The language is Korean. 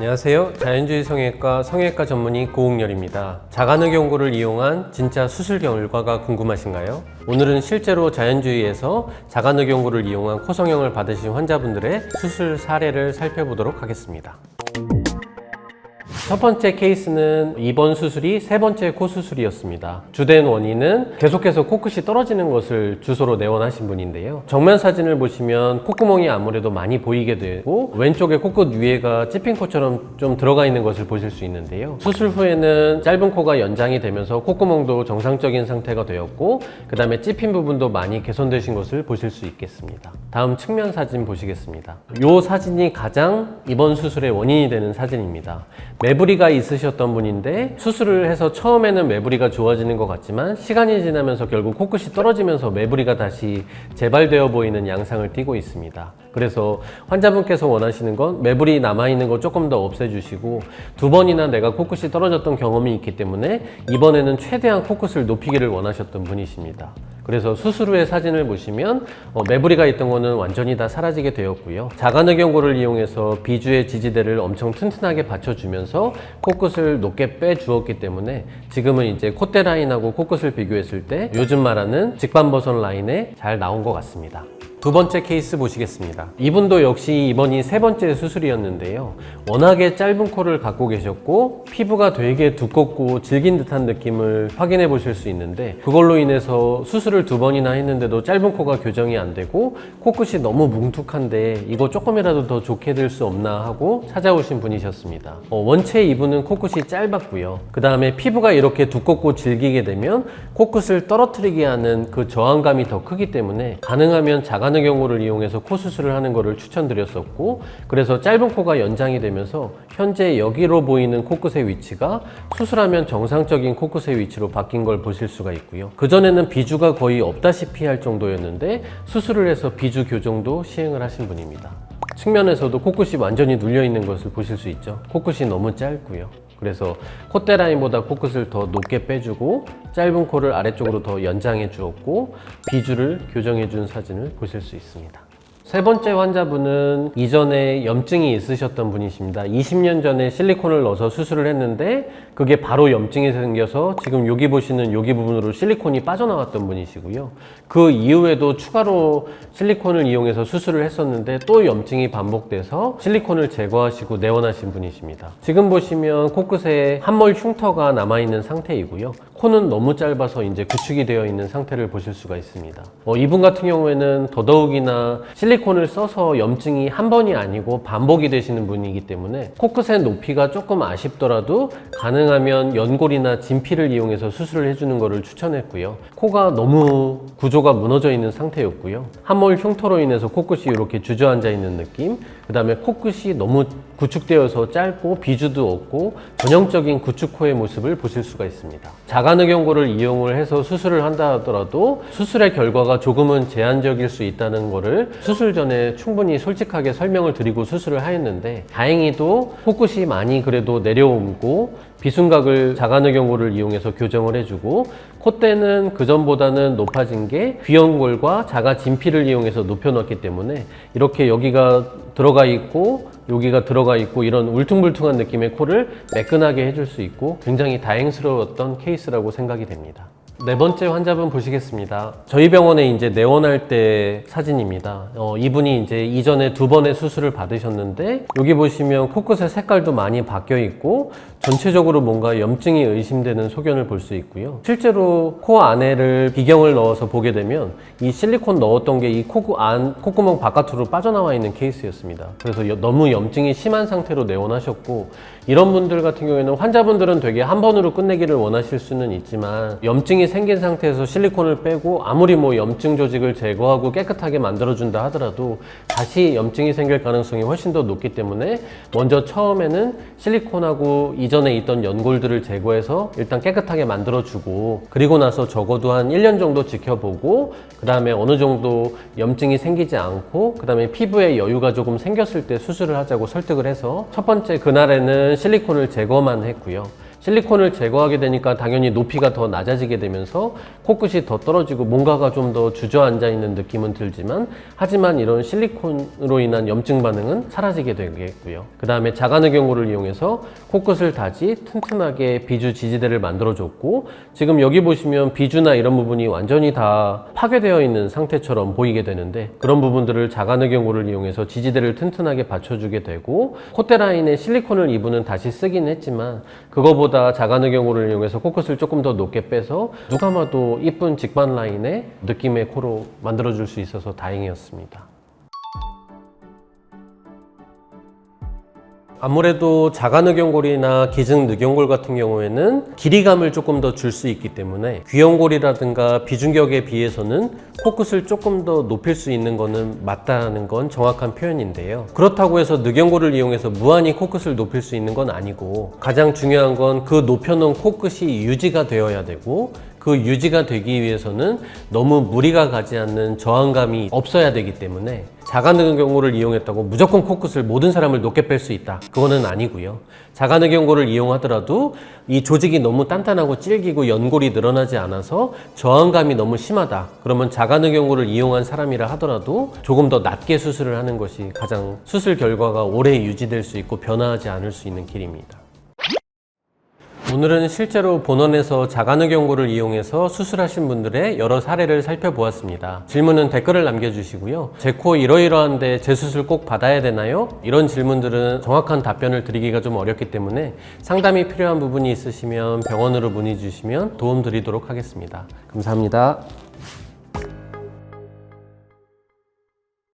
안녕하세요. 자연주의 성형외과 성형외과 전문의 고옥렬입니다. 자가늑연고를 이용한 진짜 수술 결과가 궁금하신가요? 오늘은 실제로 자연주의에서 자가늑연고를 이용한 코 성형을 받으신 환자분들의 수술 사례를 살펴보도록 하겠습니다. 첫 번째 케이스는 이번 수술이 세 번째 코 수술이었습니다. 주된 원인은 계속해서 코끝이 떨어지는 것을 주소로 내원하신 분인데요. 정면 사진을 보시면 콧구멍이 아무래도 많이 보이게 되고 왼쪽에 코끝 위에가 찝힌 코처럼 좀 들어가 있는 것을 보실 수 있는데요. 수술 후에는 짧은 코가 연장이 되면서 콧구멍도 정상적인 상태가 되었고 그 다음에 찝힌 부분도 많이 개선되신 것을 보실 수 있겠습니다. 다음 측면 사진 보시겠습니다. 이 사진이 가장 이번 수술의 원인이 되는 사진입니다. 매부리가 있으셨던 분인데 수술을 해서 처음에는 매부리가 좋아지는 것 같지만 시간이 지나면서 결국 코끝이 떨어지면서 매부리가 다시 재발되어 보이는 양상을 띠고 있습니다. 그래서 환자분께서 원하시는 건 매부리 남아있는 거 조금 더 없애주시고 두 번이나 내가 코끝이 떨어졌던 경험이 있기 때문에 이번에는 최대한 코끝을 높이기를 원하셨던 분이십니다. 그래서 수술 후의 사진을 보시면 매부리가 있던 거는 완전히 다 사라지게 되었고요. 자가늑연고를 이용해서 비주의 지지대를 엄청 튼튼하게 받쳐주면서 코끝을 높게 빼주었기 때문에 지금은 이제 콧대 라인하고 코끝을 비교했을 때 요즘 말하는 직반버선 라인에 잘 나온 것 같습니다. 두 번째 케이스 보시겠습니다. 이분도 역시 이번이 세 번째 수술이었는데요. 워낙에 짧은 코를 갖고 계셨고 피부가 되게 두껍고 질긴 듯한 느낌을 확인해 보실 수 있는데 그걸로 인해서 수술을 두 번이나 했는데도 짧은 코가 교정이 안 되고 코끝이 너무 뭉툭한데 이거 조금이라도 더 좋게 될 수 없나 하고 찾아오신 분이셨습니다. 원체 이분은 코끝이 짧았고요. 그 다음에 피부가 이렇게 두껍고 질기게 되면 코끝을 떨어뜨리게 하는 그 저항감이 더 크기 때문에 가능하면 자가늑연고를 이용해서 코 수술을 하는 것을 추천드렸었고 그래서 짧은 코가 연장이 되면서 현재 여기로 보이는 코끝의 위치가 수술하면 정상적인 코끝의 위치로 바뀐 걸 보실 수가 있고요. 그전에는 비주가 거의 없다시피 할 정도였는데 수술을 해서 비주 교정도 시행을 하신 분입니다. 측면에서도 코끝이 완전히 눌려 있는 것을 보실 수 있죠. 코끝이 너무 짧고요. 그래서 콧대 라인보다 코끝을 더 높게 빼주고 짧은 코를 아래쪽으로 더 연장해 주었고 비주를 교정해 준 사진을 보실 수 있습니다. 세 번째 환자분은 이전에 염증이 있으셨던 분이십니다. 20년 전에 실리콘을 넣어서 수술을 했는데 그게 바로 염증이 생겨서 지금 여기 보시는 여기 부분으로 실리콘이 빠져나왔던 분이시고요. 그 이후에도 추가로 실리콘을 이용해서 수술을 했었는데 또 염증이 반복돼서 실리콘을 제거하시고 내원하신 분이십니다. 지금 보시면 코끝에 함몰 흉터가 남아있는 상태이고요. 코는 너무 짧아서 이제 구축이 되어 있는 상태를 보실 수가 있습니다. 이분 같은 경우에는 더더욱이나 실리콘을 써서 염증이 한 번이 아니고 반복이 되시는 분이기 때문에 코끝의 높이가 조금 아쉽더라도 가능하면 연골이나 진피를 이용해서 수술을 해주는 것을 추천했고요. 코가 너무 구조가 무너져 있는 상태였고요. 함몰 흉터로 인해서 코끝이 이렇게 주저앉아 있는 느낌, 그 다음에 코끝이 너무 구축되어서 짧고 비주도 없고 전형적인 구축코의 모습을 보실 수가 있습니다. 자가늑연고를 이용을 해서 수술을 한다 하더라도 수술의 결과가 조금은 제한적일 수 있다는 것을 수술 전에 충분히 솔직하게 설명을 드리고 수술을 하였는데 다행히도 코끝이 많이 그래도 내려오고 비순각을 자가늑연고를 이용해서 교정을 해주고 콧대는 그전보다는 높아진 게 귀연골과 자가 진피를 이용해서 높여놨기 때문에 이렇게 여기가 들어가 있고 여기가 들어가 있고 이런 울퉁불퉁한 느낌의 코를 매끈하게 해줄 수 있고 굉장히 다행스러웠던 케이스라고 생각이 됩니다. 네 번째 환자분 보시겠습니다. 저희 병원에 이제 내원할 때 사진입니다. 이분이 이제 이전에 두 번의 수술을 받으셨는데 여기 보시면 코끝의 색깔도 많이 바뀌어 있고 전체적으로 뭔가 염증이 의심되는 소견을 볼 수 있고요. 실제로 코 안에를 비경을 넣어서 보게 되면 이 실리콘 넣었던 게 이 콧구멍 바깥으로 빠져나와 있는 케이스였습니다. 그래서 너무 염증이 심한 상태로 내원하셨고 이런 분들 같은 경우에는 환자분들은 되게 한 번으로 끝내기를 원하실 수는 있지만 염증이 생긴 상태에서 실리콘을 빼고 아무리 뭐 염증 조직을 제거하고 깨끗하게 만들어준다 하더라도 다시 염증이 생길 가능성이 훨씬 더 높기 때문에 먼저 처음에는 실리콘하고 이전에 있던 연골들을 제거해서 일단 깨끗하게 만들어주고 그리고 나서 적어도 한 1년 정도 지켜보고 그 다음에 어느 정도 염증이 생기지 않고 그 다음에 피부에 여유가 조금 생겼을 때 수술을 하자고 설득을 해서 첫 번째 그날에는 실리콘을 제거만 했고요. 실리콘을 제거하게 되니까 당연히 높이가 더 낮아지게 되면서 코끝이 더 떨어지고 뭔가가 좀 더 주저앉아 있는 느낌은 들지만, 하지만 이런 실리콘으로 인한 염증 반응은 사라지게 되겠고요. 그 다음에 자가늑연고를 이용해서 코끝을 다지 튼튼하게 비주 지지대를 만들어줬고, 지금 여기 보시면 비주나 이런 부분이 완전히 다 파괴되어 있는 상태처럼 보이게 되는데, 그런 부분들을 자가늑연고를 이용해서 지지대를 튼튼하게 받쳐주게 되고, 콧대 라인에 실리콘을 이분은 다시 쓰긴 했지만 그거보다 자가늑연고를 이용해서 코끝을 조금 더 높게 빼서 누가 봐도 이쁜 직반 라인의 느낌의 코로 만들어줄 수 있어서 다행이었습니다. 아무래도 자가늑연골이나 기증늑연골 같은 경우에는 길이감을 조금 더 줄 수 있기 때문에 귀연골이라든가 비중격에 비해서는 코끝을 조금 더 높일 수 있는 거는 맞다는 건 정확한 표현인데요. 그렇다고 해서 늑연골을 이용해서 무한히 코끝을 높일 수 있는 건 아니고, 가장 중요한 건 그 높여놓은 코끝이 유지가 되어야 되고, 그 유지가 되기 위해서는 너무 무리가 가지 않는 저항감이 없어야 되기 때문에 자가늑연골을 이용했다고 무조건 코끝을 모든 사람을 높게 뺄 수 있다, 그거는 아니고요. 자가늑연골을 이용하더라도 이 조직이 너무 단단하고 질기고 연골이 늘어나지 않아서 저항감이 너무 심하다, 그러면 자가늑연골을 이용한 사람이라 하더라도 조금 더 낮게 수술을 하는 것이 가장 수술 결과가 오래 유지될 수 있고 변화하지 않을 수 있는 길입니다. 오늘은 실제로 본원에서 자가늑연골을 이용해서 수술하신 분들의 여러 사례를 살펴보았습니다. 질문은 댓글을 남겨주시고요. 제 코 이러이러한데 재수술 꼭 받아야 되나요? 이런 질문들은 정확한 답변을 드리기가 좀 어렵기 때문에 상담이 필요한 부분이 있으시면 병원으로 문의 주시면 도움 드리도록 하겠습니다. 감사합니다.